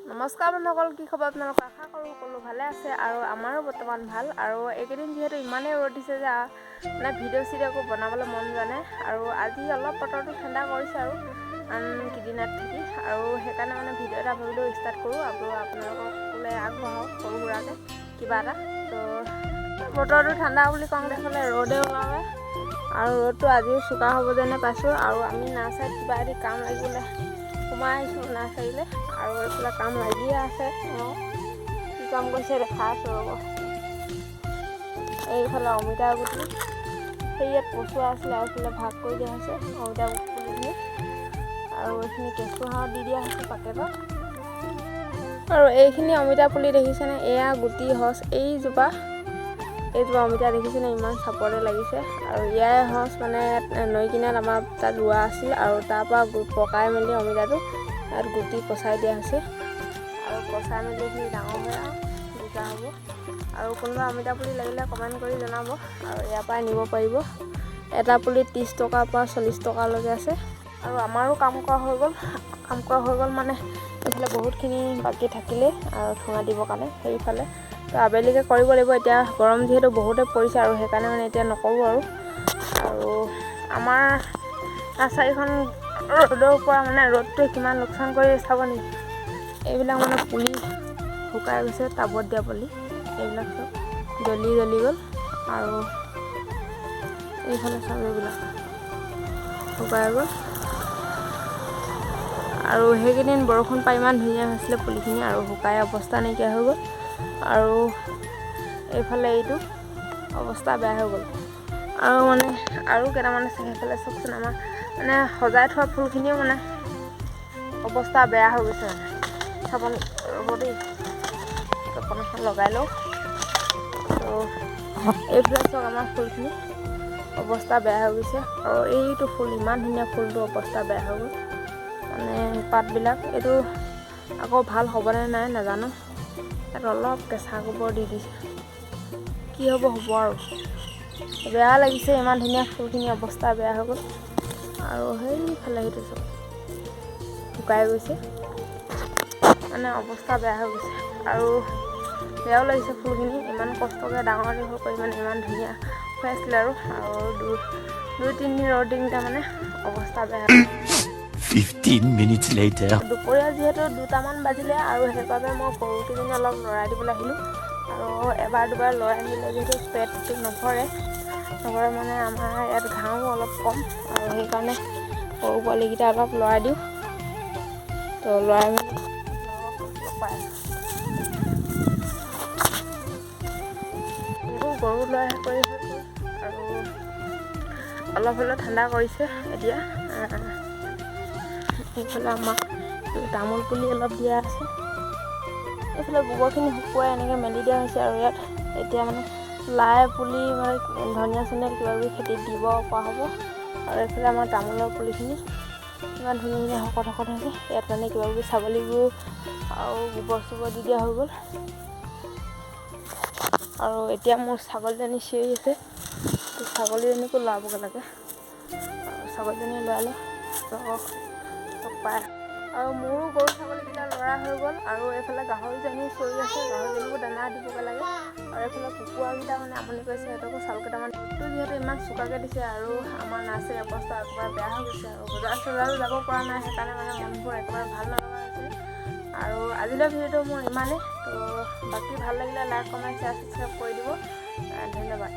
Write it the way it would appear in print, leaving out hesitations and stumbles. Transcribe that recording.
নমস্কাৰ বন্ধুসকল, কি খবৰ আপোনালোক? আশা কৰোঁ সকলো ভালে আছে আৰু আমাৰো বৰ্তমান ভাল। আৰু এইকেইদিন যিহেতু ইমানেই ৰ'দ দিছে যে মানে ভিডিঅ' চিডিঅ'কো বনাবলৈ মন যোৱা নাই। আৰু আজি অলপ বতৰটো ঠাণ্ডা কৰিছে আৰু আন কেইদিনত থাকি, আৰু সেইকাৰণে মানে ভিডিঅ' এটা ভাবিলেও ষ্টাৰ্ট কৰোঁ আৰু আপোনালোকলৈ আগবঢ়াওঁ সৰু সুৰাকৈ কিবা এটা। তো বতৰটো ঠাণ্ডা বুলি কওঁ দেখোঁতে ৰ'দে ওলালে, আৰু ৰ'দটো আজিও চোকা হ'ব যেনে পাইছোঁ। আৰু আমি নাৰ্চাৰীত কিবা এটি কাম লাগিবলৈ সোমাই আহিছোঁ নাৰ্চাৰীলৈ, আৰু এইফালে কাম লাগিয়ে আছে। কি কাম কৰিছে দেখা আছোঁ ৰ'ব। এইফালে অমিতা গুটি, সেই ইয়াত পচোৱা আছিলে, এইফালে ভাগ কৰি দিয়া হৈছে অমিতা পুলিখিনি, আৰু এইখিনি কেঁচু সাৰ দি দিয়া হৈছে পাকেটত। আৰু এইখিনি অমিতা পুলি দেখিছেনে? এয়া গুটি সচ, এইজোপা অমিতা দেখিছেনে? ইমান চাপৰে লাগিছে। আৰু ইয়াৰে সচ মানে নৈ কিনাৰত আমাৰ তাত ৰোৱা আছিল, আৰু তাৰপৰা পকাই মেলি অমিতাটো ইয়াত গুটি পচাই দিয়া হৈছে, আৰু পচাই মেলি এইখিনি ডাঙৰ হৈ বিকা হ'ব। আৰু কোনোবা অমিতা পুলি লাগিলে কমেণ্ট কৰি জনাব, আৰু ইয়াৰ পৰাই নিব পাৰিব। এটা পুলি 30 টকাৰ পৰা 40 টকালৈকে আছে। আৰু আমাৰো কাম কৰা হৈ গ'ল মানে এইফালে বহুতখিনি বাকী থাকিলেই আৰু ঠুঙা দিবৰ কাৰণে সেইফালে। তো আবেলিকৈ কৰিব লাগিব। এতিয়া গৰম যিহেতু বহুতে পৰিছে, আৰু সেইকাৰণে মানে এতিয়া নকৰোঁ। আৰু আমাৰ নাৰ্চাৰীখন ৰ'দৰ পৰা মানে ৰ'দটোৱে কিমান লোকচান কৰি চাব নেকি? এইবিলাক মানে পুলি শুকাই গৈছে, টাবত দিয়া পুলি এইবিলাক চব জ্বলি গ'ল। আৰু এইফালে চব এইবিলাক শুকাই গ'ল। আৰু সেইকেইদিন বৰষুণ পাই ইমান ধুনীয়া হৈছিলে পুলিখিনি, আৰু শুকাই অৱস্থা নাইকিয়া হৈ গ'ল। আৰু এইফালে এইটো অৱস্থা বেয়া হৈ গ'ল। আৰু মানে আৰু কেইটামান আছে, সেইফালে চাওকচোন। আমাৰ মানে সজাই থোৱা ফুলখিনিও মানে অৱস্থা বেয়া হৈ গৈছে। মানে চাব ৰ'ব দেই, কাপোৰ এখন লগাই লওঁ। তো এইফালে চাওক, আমাৰ ফুলখিনি অৱস্থা বেয়া হৈ গৈছে। আৰু এইটো ফুল ইমান ধুনীয়া, ফুলটো অৱস্থা বেয়া হৈ গ'ল। মানে পাতবিলাক এইটো আকৌ ভাল হ'বনে নাই নাজানো। ইয়াত অলপ কেঁচা গোবৰ দি দিছে, কি হ'ব আৰু। বেয়া লাগিছে, ইমান ধুনীয়া ফুলখিনি অৱস্থা বেয়া হৈ গ'ল। আৰু সেইফালে সেইটো চব শুকাই গৈছে, মানে অৱস্থা বেয়া হৈ গৈছে। আৰু বেয়াও লাগিছে, ফুলখিনি ইমান কষ্টকৈ ডাঙৰ দীঘল কৰি মানে ইমান ধুনীয়া হৈ আছিলে। আৰু 2-3 দিন ৰ'দ দিওঁতে মানে অৱস্থা বেয়া। 15 minutes later. দুপৰীয়া যিহেতু 2টামান বাজিলে, আৰু সেইবাবে মই গৰুকেইজনী অলপ লৰাই দিবলৈ আহিলোঁ। আৰু এবাৰ দুবাৰ লৰাই দিলে যিহেতু পেটটো নভৰে মানে আমাৰ ইয়াত ঘাঁহো অলপ কম, আৰু সেইকাৰণে সৰু পোৱালীকেইটা অলপ লৰাই দিওঁ। তো লৰাই মেলি পায় গৰু লৰাই কৰি হৈ গ'ল। আৰু অলপ হ'লেও ঠাণ্ডা কৰিছে এতিয়া। এইফালে আমাৰ তামোল পুলি অলপ দিয়া আছে, এইফালে গোবৰখিনি শুকুৱাই এনেকৈ মেলি দিয়া হৈছে। আৰু ইয়াত এতিয়া মানে লাই পুলি মানে ধনিয়া চনিয়া কিবাকিবি খেতিত দিব পৰা হ'ব। আৰু এইফালে আমাৰ তামোলৰ পুলিখিনি ইমান ধুনীয়া শকত হৈছে। ইয়াত মানে কিবাকিবি ছাগলীবোৰ আৰু গোবৰ চোবৰ দি দিয়া হৈ গ'ল। আৰু এতিয়া মোৰ ছাগলীজনী চিঞৰি আছে, ছাগলীজনীকো লৰাবগৈ লাগে। আৰু ছাগলীজনী লৰালে পায়। আৰু মোৰো গৰু ছাগলীকেইটা লৰা হৈ গ'ল। আৰু এইফালে গাহৰিজনী চিঞৰি আছে, গাহৰিজনীকো দানা দিবগৈ লাগে। আৰু এইফালে কুকুৰাকেইটা মানে আমনি কৰিছে, সিহঁতকো চাউল কেইটামান যিহেতু ইমান চোকাকৈ দিছে। আৰু আমাৰ নাৰ্চাৰীৰ অৱস্থা একেবাৰে বেয়া হৈ গৈছে, আৰু বজাৰো যাব পৰা নাই। সেইকাৰণে মানে মনবোৰ একেবাৰে ভাল নলগা হৈছে। আৰু আজিলৈ ভিডিঅ'টো মোৰ ইমানেই। তো বাকী ভাল লাগিলে লাইক, কমেণ্ট, শ্বেয়াৰ, ছাবস্ক্ৰাইব কৰি দিব। ধন্যবাদ।